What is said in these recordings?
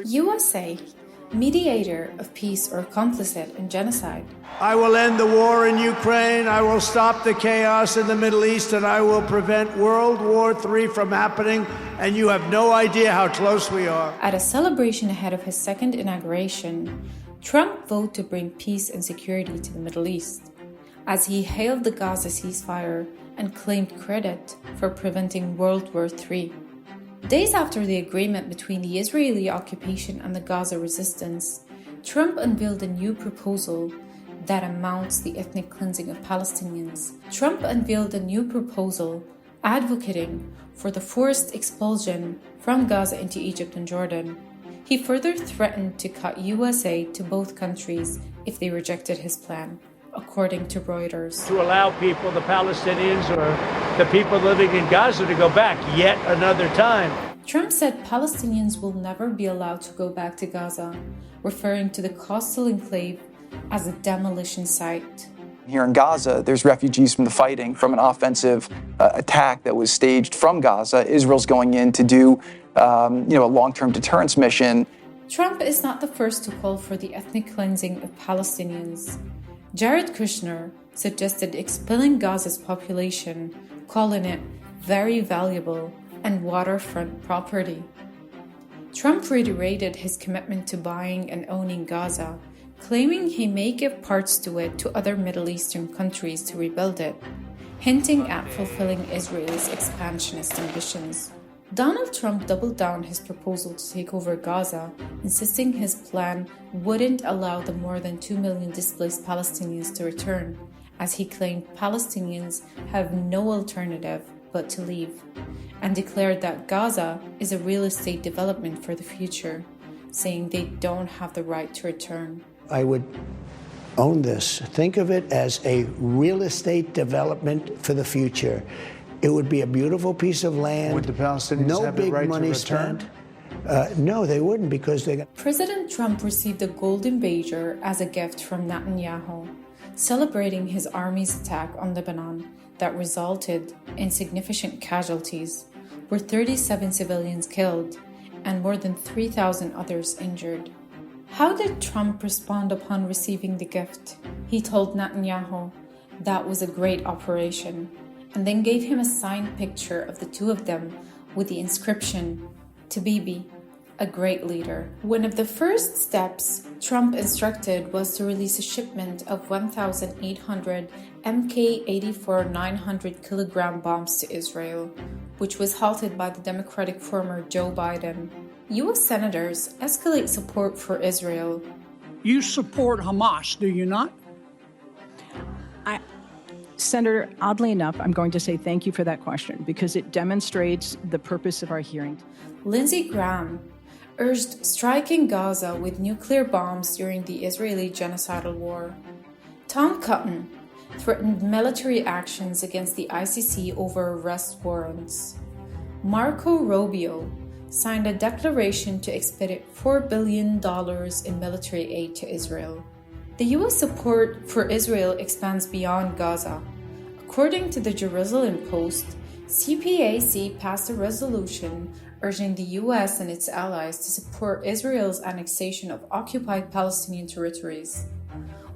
USA, mediator of peace or complicit in genocide. I will end the war in Ukraine, I will stop the chaos in the Middle East, and I will prevent World War III from happening, and you have no idea how close we are. At a celebration ahead of his second inauguration, Trump vowed to bring peace and security to the Middle East, as he hailed the Gaza ceasefire and claimed credit for preventing World War III. Days after the agreement between the Israeli occupation and the Gaza resistance, Trump unveiled a new proposal that amounts the ethnic cleansing of Palestinians. Trump unveiled a new proposal advocating for the forced expulsion from Gaza into Egypt and Jordan. He further threatened to cut US aid to both countries if they rejected his plan, according to Reuters. To allow people, the Palestinians or the people living in Gaza, to go back yet another time. Trump said Palestinians will never be allowed to go back to Gaza, referring to the coastal enclave as a demolition site. Here in Gaza, there's refugees from the fighting, from an offensive attack that was staged from Gaza. Israel's going in to do a long-term deterrence mission. Trump is not the first to call for the ethnic cleansing of Palestinians. Jared Kushner suggested expelling Gaza's population, calling it very valuable and waterfront property. Trump reiterated his commitment to buying and owning Gaza, claiming he may give parts to it to other Middle Eastern countries to rebuild it, hinting at fulfilling Israel's expansionist ambitions. Donald Trump doubled down his proposal to take over Gaza, insisting his plan wouldn't allow the more than 2 million displaced Palestinians to return, as he claimed Palestinians have no alternative but to leave, and declared that Gaza is a real estate development for the future, saying they don't have the right to return. I would own this. Think of it as a real estate development for the future. It would be a beautiful piece of land. Would the Palestinians have the right to return? Spent. No, they wouldn't, because they got... President Trump received a golden Badger as a gift from Netanyahu, celebrating his army's attack on Lebanon that resulted in significant casualties, with 37 civilians killed and more than 3,000 others injured. How did Trump respond upon receiving the gift? He told Netanyahu that was a great operation, and then gave him a signed picture of the two of them with the inscription, "To Bibi, a great leader." One of the first steps Trump instructed was to release a shipment of 1,800 Mk-84 900 kilogram bombs to Israel, which was halted by the Democratic former Joe Biden. U.S. senators escalate support for Israel. You support Hamas, do you not? Senator, oddly enough, I'm going to say thank you for that question because it demonstrates the purpose of our hearing. Lindsey Graham urged striking Gaza with nuclear bombs during the Israeli genocidal war. Tom Cotton threatened military actions against the ICC over arrest warrants. Marco Rubio signed a declaration to expedite $4 billion in military aid to Israel. The U.S. support for Israel expands beyond Gaza. According to the Jerusalem Post, CPAC passed a resolution urging the U.S. and its allies to support Israel's annexation of occupied Palestinian territories.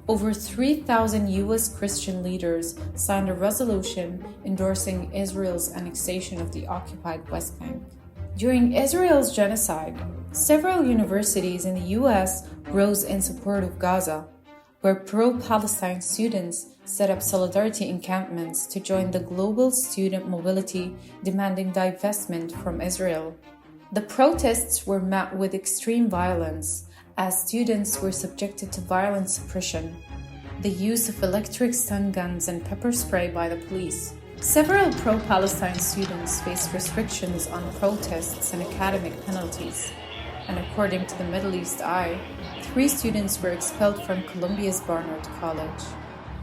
Over 3,000 U.S. Christian leaders signed a resolution endorsing Israel's annexation of the occupied West Bank. During Israel's genocide, several universities in the U.S. rose in support of Gaza, where pro-Palestine students set up solidarity encampments to join the global student mobility demanding divestment from Israel. The protests were met with extreme violence, as students were subjected to violent suppression, the use of electric stun guns and pepper spray by the police. Several pro-Palestine students faced restrictions on protests and academic penalties, and according to the Middle East Eye, 3 students were expelled from Columbia's Barnard College.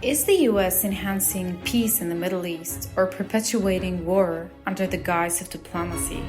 Is the U.S. enhancing peace in the Middle East or perpetuating war under the guise of diplomacy?